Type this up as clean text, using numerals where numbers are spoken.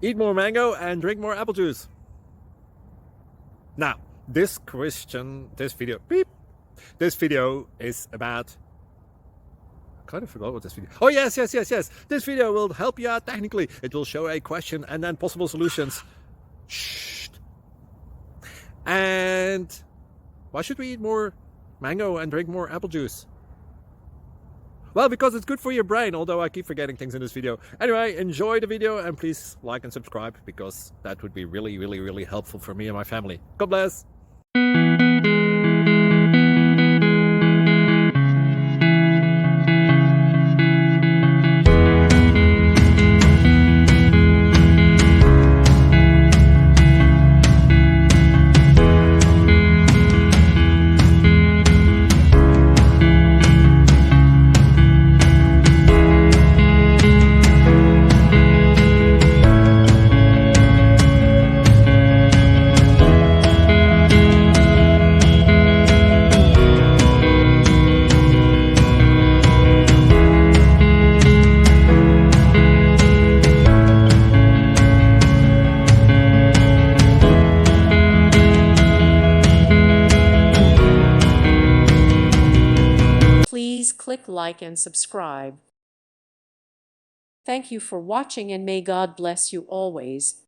Eat more mango and drink more apple juice. Now, this video is about, I kind of forgot what this video. Oh, yes. This video will help you out technically. It will show a question and then possible solutions. Shh. And why should we eat more mango and drink more apple juice? Well, because it's good for your brain, although I keep forgetting things in this video. Anyway, enjoy the video and please like and subscribe, because that would be really helpful for me and my family. God bless. Please click like and subscribe. Thank you for watching and may God bless you always.